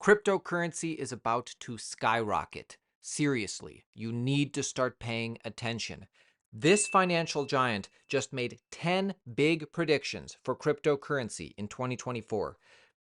Cryptocurrency is about to skyrocket. Seriously, you need to start paying attention. This financial giant just made 10 big predictions for cryptocurrency in 2024.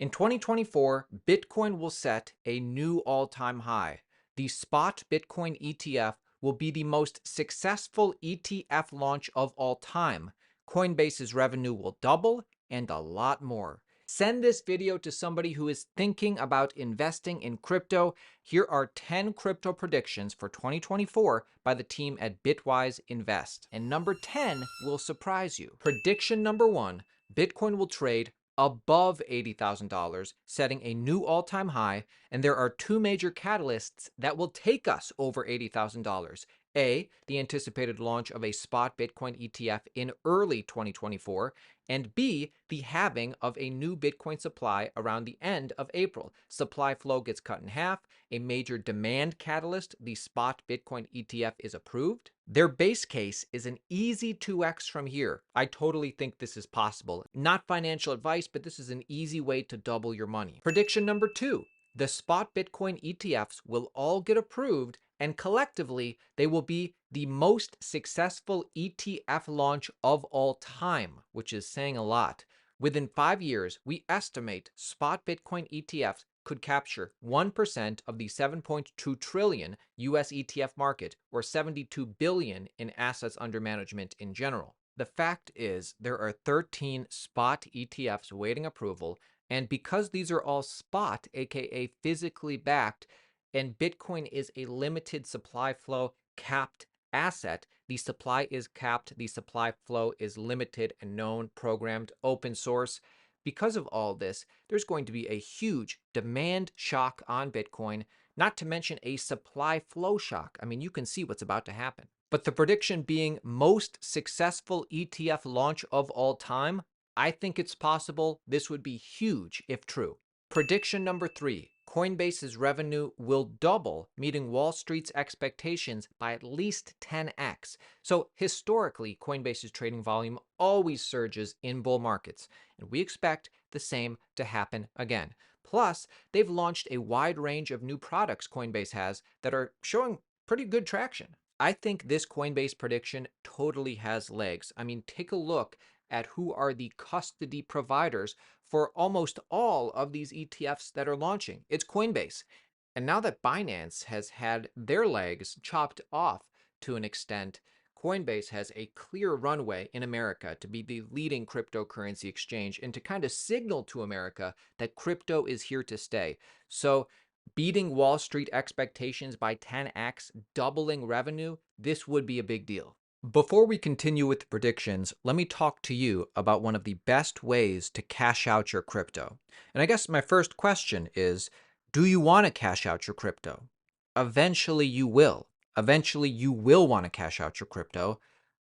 In 2024, Bitcoin will set a new all-time high. The spot Bitcoin ETF will be the most successful ETF launch of all time. Coinbase's revenue will double and a lot more. Send this video to somebody who is thinking about investing in crypto. Here are 10 crypto predictions for 2024 by the team at Bitwise Invest. And number 10 will surprise you. Prediction number 1, Bitcoin will trade above $80,000, setting a new all-time high, and there are two major catalysts that will take us over $80,000. A, the anticipated launch of a spot Bitcoin ETF in early 2024, and B, the halving of a new Bitcoin supply around the end of April. Supply flow gets cut in half, a major demand catalyst, the spot Bitcoin ETF, is approved. Their base case is an easy 2x from here. I totally think this is possible. Not financial advice, but this is an easy way to double your money. Prediction number 2, the spot Bitcoin ETFs will all get approved, and collectively, they will be the most successful ETF launch of all time, which is saying a lot. Within 5 years, we estimate spot Bitcoin ETFs could capture 1% of the 7.2 trillion US ETF market, or 72 billion in assets under management in general. The fact is, there are 13 spot ETFs waiting approval, and because these are all spot, aka physically backed, and Bitcoin is a limited supply flow capped asset, the supply is capped, the supply flow is limited and known, programmed, open source. Because of all this, there's going to be a huge demand shock on Bitcoin, not to mention a supply flow shock. I mean, you can see what's about to happen. But the prediction being most successful ETF launch of all time, I think it's possible. This would be huge if true. Prediction number 3, Coinbase's revenue will double, meeting Wall Street's expectations by at least 10x. So historically, Coinbase's trading volume always surges in bull markets, and we expect the same to happen again. Plus, they've launched a wide range of new products Coinbase has that are showing pretty good traction. I think this Coinbase prediction totally has legs. I mean, take a look at who are the custody providers for almost all of these ETFs that are launching. It's Coinbase. And now that Binance has had their legs chopped off to an extent, Coinbase has a clear runway in America to be the leading cryptocurrency exchange and to kind of signal to America that crypto is here to stay. So beating Wall Street expectations by 10x, doubling revenue, this would be a big deal. Before we continue with the predictions, let me talk to you about one of the best ways to cash out your crypto. And I guess my first question is, do you want to cash out your crypto? Eventually you will. Eventually you will want to cash out your crypto.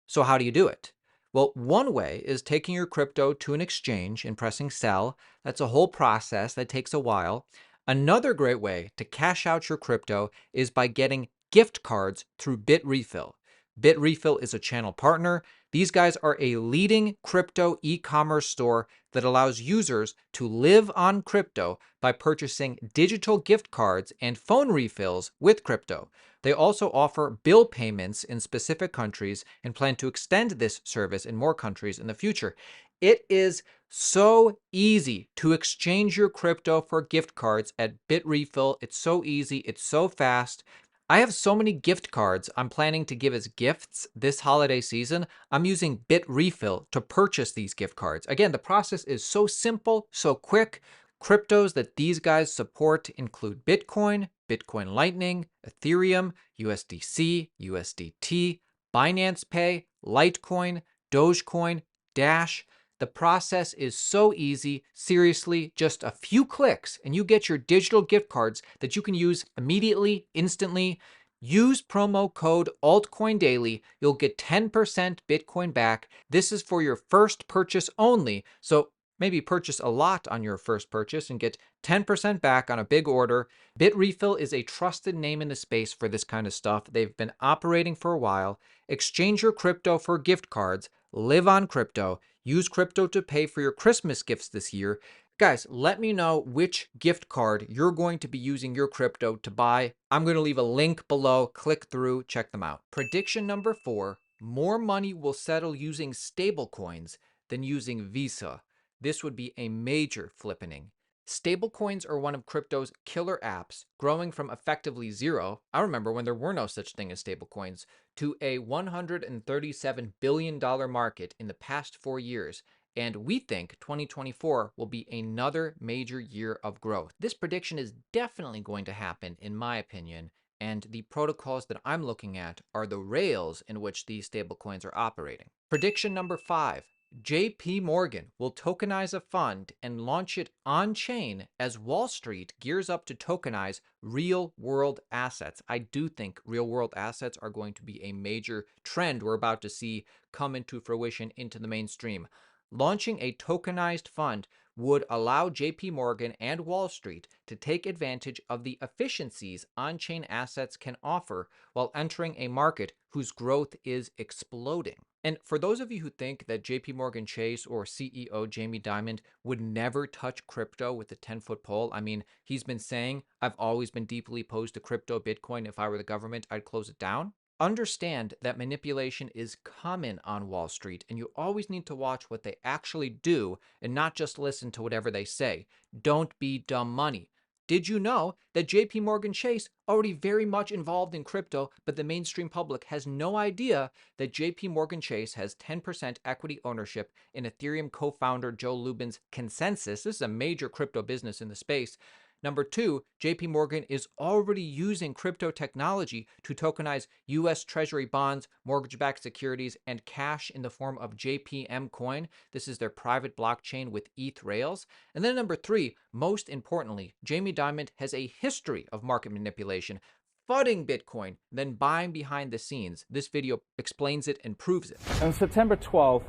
So how do you do it? Well, one way is taking your crypto to an exchange and pressing sell. That's a whole process that takes a while. Another great way to cash out your crypto is by getting gift cards through Bitrefill. Bitrefill is a channel partner. These guys are a leading crypto e-commerce store that allows users to live on crypto by purchasing digital gift cards and phone refills with crypto. They also offer bill payments in specific countries and plan to extend this service in more countries in the future. It is so easy to exchange your crypto for gift cards at Bitrefill. It's so easy. It's so fast. I have so many gift cards I'm planning to give as gifts this holiday season. I'm using Bitrefill to purchase these gift cards. Again, the process is so simple, so quick. Cryptos that these guys support include Bitcoin, Bitcoin Lightning, Ethereum, USDC, USDT, Binance Pay, Litecoin, Dogecoin, Dash. The process is so easy. Seriously, just a few clicks and you get your digital gift cards that you can use immediately, instantly. Use promo code Altcoin Daily. You'll get 10% Bitcoin back. This is for your first purchase only. So maybe purchase a lot on your first purchase and get 10% back on a big order. Bitrefill is a trusted name in the space for this kind of stuff. They've been operating for a while. Exchange your crypto for gift cards. Live on crypto. Use crypto to pay for your Christmas gifts this year. Guys, let me know which gift card you're going to be using your crypto to buy. I'm going to leave a link below. Click through, check them out. Prediction number 4, more money will settle using stablecoins than using Visa. This would be a major flippening. Stablecoins are one of crypto's killer apps, growing from effectively zero, I remember when there were no such thing as stablecoins, to a $137 billion market in the past 4 years. And we think 2024 will be another major year of growth. This prediction is definitely going to happen, in my opinion. And the protocols that I'm looking at are the rails in which these stablecoins are operating. Prediction number 5. JPMorgan will tokenize a fund and launch it on-chain as Wall Street gears up to tokenize real-world assets. I do think real-world assets are going to be a major trend we're about to see come into fruition into the mainstream. Launching a tokenized fund would allow JP Morgan and Wall Street to take advantage of the efficiencies on-chain assets can offer while entering a market whose growth is exploding. And for those of you who think that JP Morgan Chase or CEO Jamie Dimon would never touch crypto with a 10-foot pole, I mean, he's been saying, I've always been deeply opposed to crypto, Bitcoin. If I were the government, I'd close it down. Understand that manipulation is common on Wall Street, and you always need to watch what they actually do and not just listen to whatever they say. Don't be dumb money. Did you know that JP Morgan Chase already very much involved in crypto, but the mainstream public has no idea that JP Morgan Chase has 10% equity ownership in Ethereum co-founder Joe Lubin's Consensus? This is a major crypto business in the space. Number 2, JP Morgan is already using crypto technology to tokenize US Treasury bonds, mortgage-backed securities, and cash in the form of JPM coin. This is their private blockchain with ETH rails. And then number 3, most importantly, Jamie Dimon has a history of market manipulation, flooding Bitcoin, then buying behind the scenes. This video explains it and proves it. On September 12th,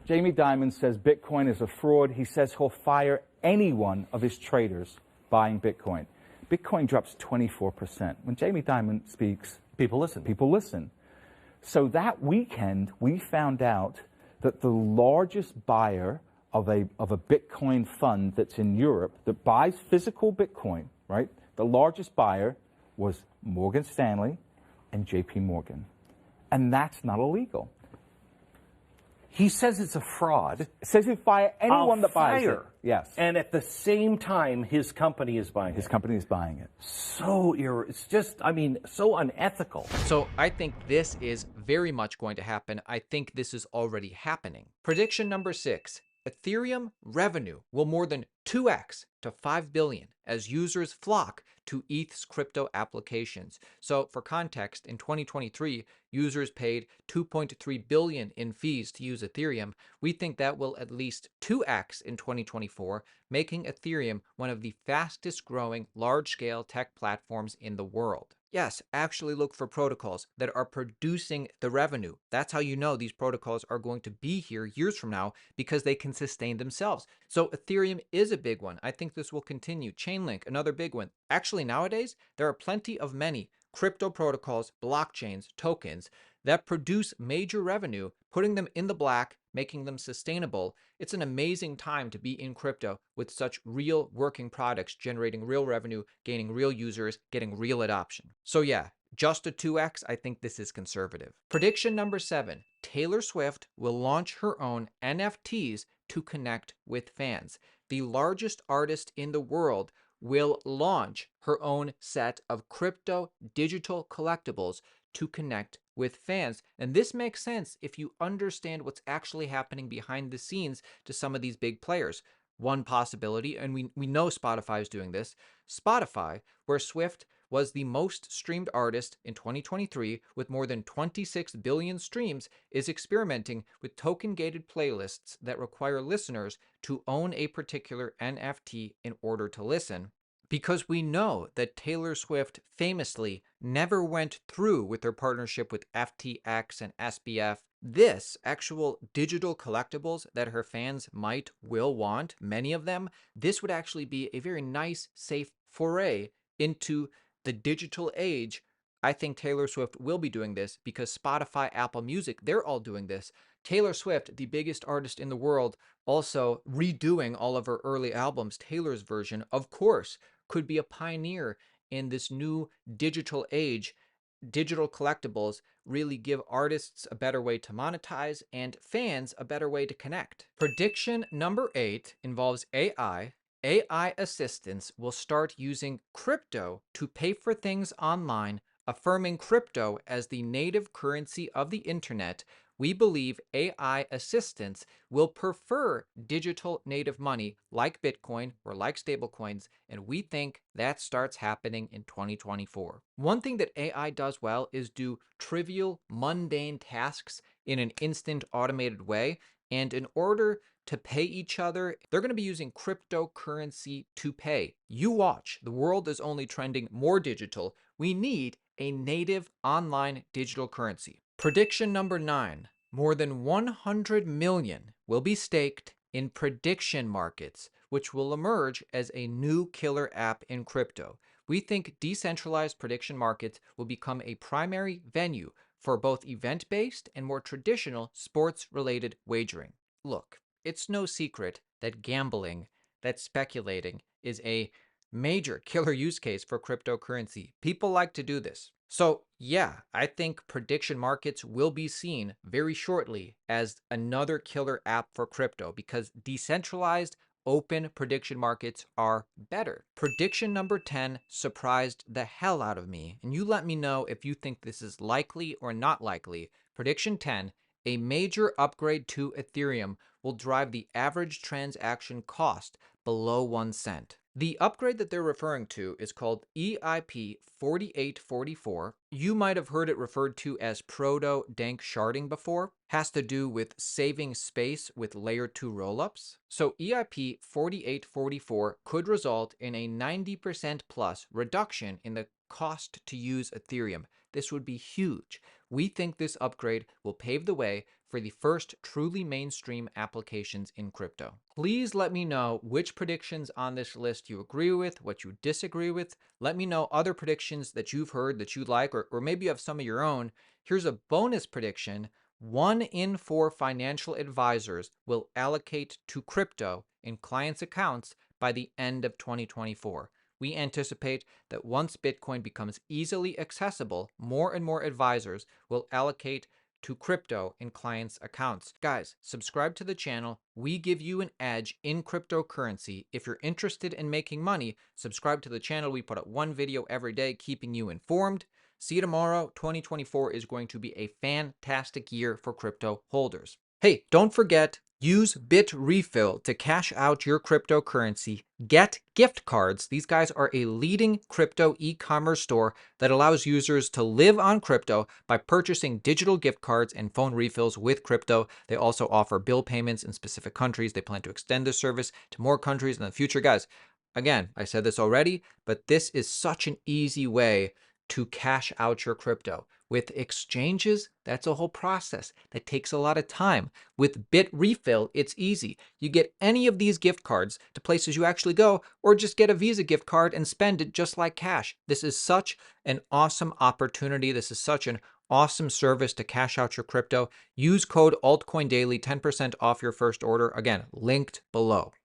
Jamie Dimon says Bitcoin is a fraud. He says he'll fire any one of his traders buying Bitcoin. Bitcoin drops 24%. When Jamie Dimon speaks, people listen. People listen. So that weekend, we found out that the largest buyer of a Bitcoin fund that's in Europe that buys physical Bitcoin, right? The largest buyer was Morgan Stanley and JP Morgan. And that's not illegal. He says it's a fraud. It says he'll fire anyone that buys it. Yes. And at the same time, his company is buying it. His company is buying it. It's just, I mean, so unethical. So I think this is very much going to happen. I think this is already happening. Prediction number 6. Ethereum revenue will more than 2x to 5 billion as users flock to ETH's crypto applications. So for context, in 2023, users paid 2.3 billion in fees to use Ethereum. We think that will at least 2x in 2024, making Ethereum one of the fastest growing large-scale tech platforms in the world. Yes, actually look for protocols that are producing the revenue. That's how you know these protocols are going to be here years from now because they can sustain themselves. So Ethereum is a big one. I think this will continue. Chainlink, another big one. Actually, nowadays, there are plenty of many crypto protocols, blockchains, tokens that produce major revenue, putting them in the black, making them sustainable. It's an amazing time to be in crypto with such real working products, generating real revenue, gaining real users, getting real adoption. So yeah, just a 2x, I think this is conservative. Prediction number 7, Taylor Swift will launch her own NFTs to connect with fans. The largest artist in the world will launch her own set of crypto digital collectibles to connect with fans. And this makes sense if you understand what's actually happening behind the scenes to some of these big players. One possibility, and we know Spotify is doing this, Spotify, where Swift was the most streamed artist in 2023 with more than 26 billion streams, is experimenting with token-gated playlists that require listeners to own a particular NFT in order to listen. Because we know that Taylor Swift famously never went through with her partnership with FTX and SBF. This actual digital collectibles that her fans will want, many of them, this would actually be a very nice, safe foray into the digital age. I think Taylor Swift will be doing this because Spotify, Apple Music, they're all doing this. Taylor Swift, the biggest artist in the world, also redoing all of her early albums, Taylor's version, of course, could be a pioneer in this new digital age. Digital collectibles really give artists a better way to monetize and fans a better way to connect. Prediction number 8 involves AI. AI assistants will start using crypto to pay for things online, affirming crypto as the native currency of the internet. We believe AI assistants will prefer digital native money like Bitcoin or like stablecoins, and we think that starts happening in 2024. One thing that AI does well is do trivial, mundane tasks in an instant automated way, and in order to pay each other, they're going to be using cryptocurrency to pay. You watch, the world is only trending more digital. We need a native online digital currency. Prediction number 9. More than 100 million will be staked in prediction markets, which will emerge as a new killer app in crypto. We think decentralized prediction markets will become a primary venue for both event-based and more traditional sports-related wagering. Look, it's no secret that gambling, that speculating, is a major killer use case for cryptocurrency. People like to do this. So yeah, I think prediction markets will be seen very shortly as another killer app for crypto because decentralized open prediction markets are better. Prediction number 10 surprised the hell out of me, and you let me know if you think this is likely or not likely. Prediction 10, a major upgrade to Ethereum will drive the average transaction cost below 1 cent. The upgrade that they're referring to is called EIP 4844. You might have heard it referred to as proto-dank sharding before. Has to do with saving space with layer 2 rollups. So EIP 4844 could result in a 90% plus reduction in the cost to use Ethereum. This would be huge. We think this upgrade will pave the way for the first truly mainstream applications in crypto. Please let me know which predictions on this list you agree with, what you disagree with. Let me know other predictions that you've heard that you like, or maybe you have some of your own. Here's a bonus prediction. 1 in 4 financial advisors will allocate to crypto in clients' accounts by the end of 2024. We anticipate that once Bitcoin becomes easily accessible, more and more advisors will allocate to crypto in clients' accounts. Guys, subscribe to the channel. We give you an edge in cryptocurrency. If you're interested in making money, subscribe to the channel. We put up 1 video every day, keeping you informed. See you tomorrow. 2024 is going to be a fantastic year for crypto holders. Hey, don't forget, use Bitrefill to cash out your cryptocurrency. Get gift cards. These guys are a leading crypto e-commerce store that allows users to live on crypto by purchasing digital gift cards and phone refills with crypto. They also offer bill payments in specific countries. They plan to extend this service to more countries in the future. Guys, again, I said this already, but this is such an easy way to cash out your crypto. With exchanges, that's a whole process that takes a lot of time. With Bitrefill, it's easy. You get any of these gift cards to places you actually go, or just get a Visa gift card and spend it just like cash. This is such an awesome opportunity. This is such an awesome service to cash out your crypto. Use code Altcoin Daily, 10% off your first order. Again, linked below.